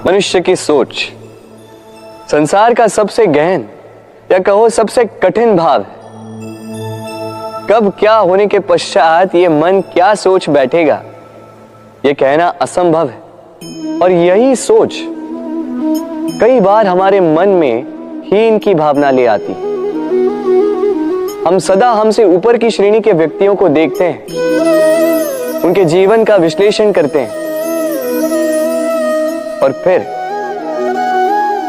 मनुष्य की सोच संसार का सबसे गहन या कहो सबसे कठिन भाव है। कब क्या होने के पश्चात ये मन क्या सोच बैठेगा, ये कहना असंभव है। और यही सोच कई बार हमारे मन में हीन की भावना ले आती। हम सदा हमसे ऊपर की श्रेणी के व्यक्तियों को देखते हैं, उनके जीवन का विश्लेषण करते हैं और फिर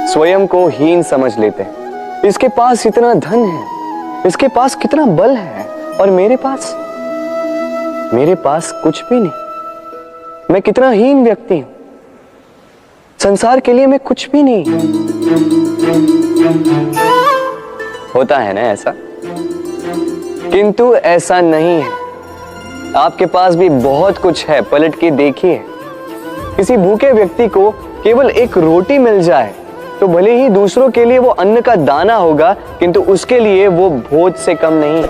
स्वयं को हीन समझ लेते हैं। इसके पास इतना धन है, इसके पास कितना बल है, और मेरे पास कुछ भी नहीं। मैं कितना हीन व्यक्ति हूं, संसार के लिए मैं कुछ भी नहीं। होता है ना ऐसा? किंतु ऐसा नहीं है। आपके पास भी बहुत कुछ है, पलट के देखिए। किसी भूखे व्यक्ति को केवल एक रोटी मिल जाए तो भले ही दूसरों के लिए वो अन्न का दाना होगा, किंतु उसके लिए वो भोज से कम नहीं।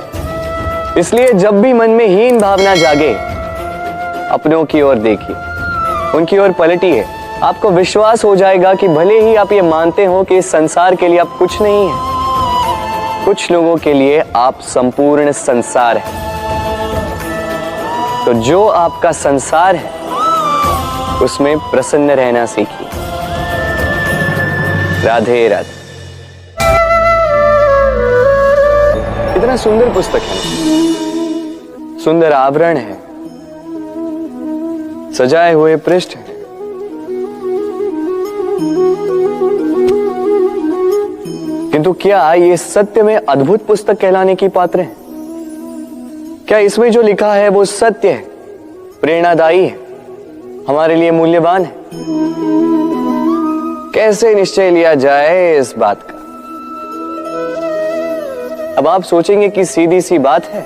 इसलिए जब भी मन में हीन भावना जागे, अपनों की ओर देखिए, उनकी ओर पलटिए। आपको विश्वास हो जाएगा कि भले ही आप ये मानते हो कि इस संसार के लिए आप कुछ नहीं है, कुछ लोगों के लिए आप संपूर्ण संसार है। तो जो आपका संसार है उसमें प्रसन्न रहना सीखिए। राधे राधे। कितना सुंदर पुस्तक है, सुंदर आवरण है, सजाए हुए पृष्ठ है। किंतु क्या ये सत्य में अद्भुत पुस्तक कहलाने की पात्र है? क्या इसमें जो लिखा है वो सत्य है, प्रेरणादायी है, हमारे लिए मूल्यवान है? कैसे निश्चय लिया जाए इस बात का? अब आप सोचेंगे कि सीधी सी बात है,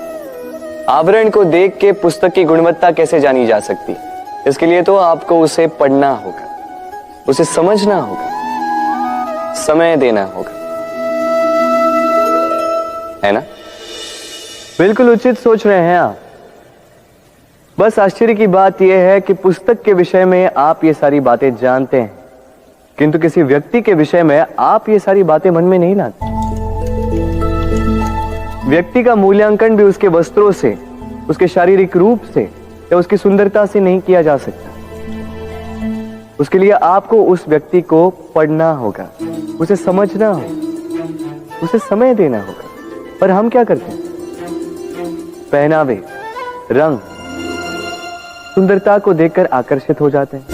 आवरण को देख के पुस्तक की गुणवत्ता कैसे जानी जा सकती? इसके लिए तो आपको उसे पढ़ना होगा, उसे समझना होगा, समय देना होगा, है ना? बिल्कुल उचित सोच रहे हैं आप। बस आश्चर्य की बात यह है कि पुस्तक के विषय में आप ये सारी बातें जानते हैं, किंतु किसी व्यक्ति के विषय में आप ये सारी बातें मन में नहीं लाते। व्यक्ति का मूल्यांकन भी उसके वस्त्रों से, उसके शारीरिक रूप से या उसकी सुंदरता से नहीं किया जा सकता। उसके लिए आपको उस व्यक्ति को पढ़ना होगा, उसे समझना होगा, उसे समय देना होगा। पर हम क्या करते हैं? पहनावे, रंग, सुंदरता को देखकर आकर्षित हो जाते हैं,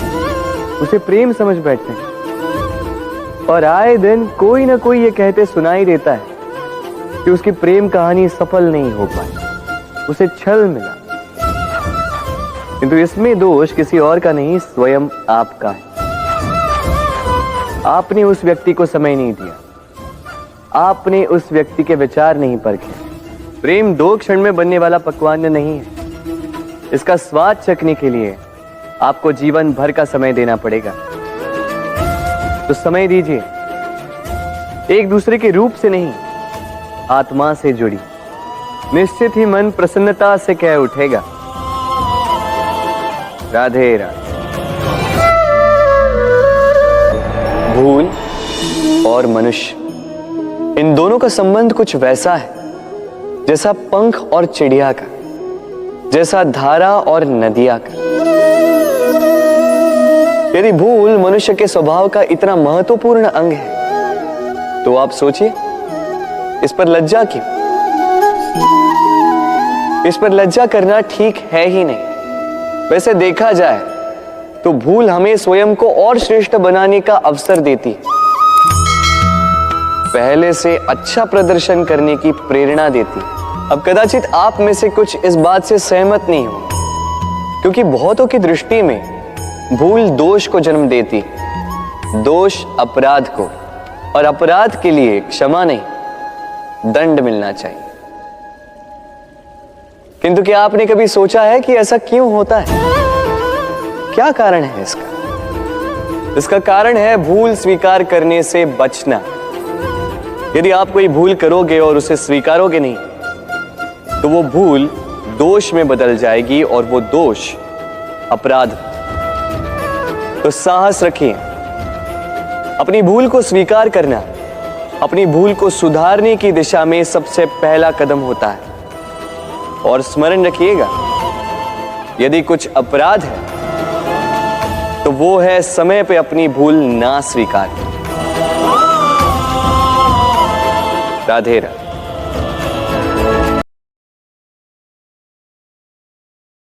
उसे प्रेम समझ बैठते हैं, और आए दिन कोई ना कोई ये कहते सुनाई देता है कि उसकी प्रेम कहानी सफल नहीं हो पाई, उसे छल मिला। किंतु इसमें दोष किसी और का नहीं, स्वयं आपका है। आपने उस व्यक्ति को समय नहीं दिया, आपने उस व्यक्ति के विचार नहीं परखे। प्रेम 2 क्षण में बनने वाला पकवान नहीं है। इसका स्वाद चखने के लिए आपको जीवन भर का समय देना पड़ेगा। तो समय दीजिए, एक दूसरे के रूप से नहीं, आत्मा से जुड़ी। निश्चित ही मन प्रसन्नता से कह उठेगा, राधे राधे। भूल और मनुष्य, इन दोनों का संबंध कुछ वैसा है जैसा पंख और चिड़िया का, जैसा धारा और नदिया का। यदि भूल मनुष्य के स्वभाव का इतना महत्वपूर्ण अंग है तो आप सोचिए, इस पर लज्जा क्यों? इस पर लज्जा करना ठीक है ही नहीं। वैसे देखा जाए तो भूल हमें स्वयं को और श्रेष्ठ बनाने का अवसर देती है, पहले से अच्छा प्रदर्शन करने की प्रेरणा देती है। अब कदाचित आप में से कुछ इस बात से सहमत नहीं हो, क्योंकि बहुतों की दृष्टि में भूल दोष को जन्म देती है, दोष अपराध को, और अपराध के लिए क्षमा नहीं, दंड मिलना चाहिए। किंतु क्या आपने कभी सोचा है कि ऐसा क्यों होता है? क्या कारण है इसका? इसका कारण है भूल स्वीकार करने से बचना। यदि आप कोई भूल करोगे और उसे स्वीकारोगे नहीं, तो वो भूल दोष में बदल जाएगी और वो दोष अपराध। तो साहस रखिए, अपनी भूल को स्वीकार करना अपनी भूल को सुधारने की दिशा में सबसे पहला कदम होता है। और स्मरण रखिएगा, यदि कुछ अपराध है तो वो है समय पे अपनी भूल ना स्वीकार। राधे राधे।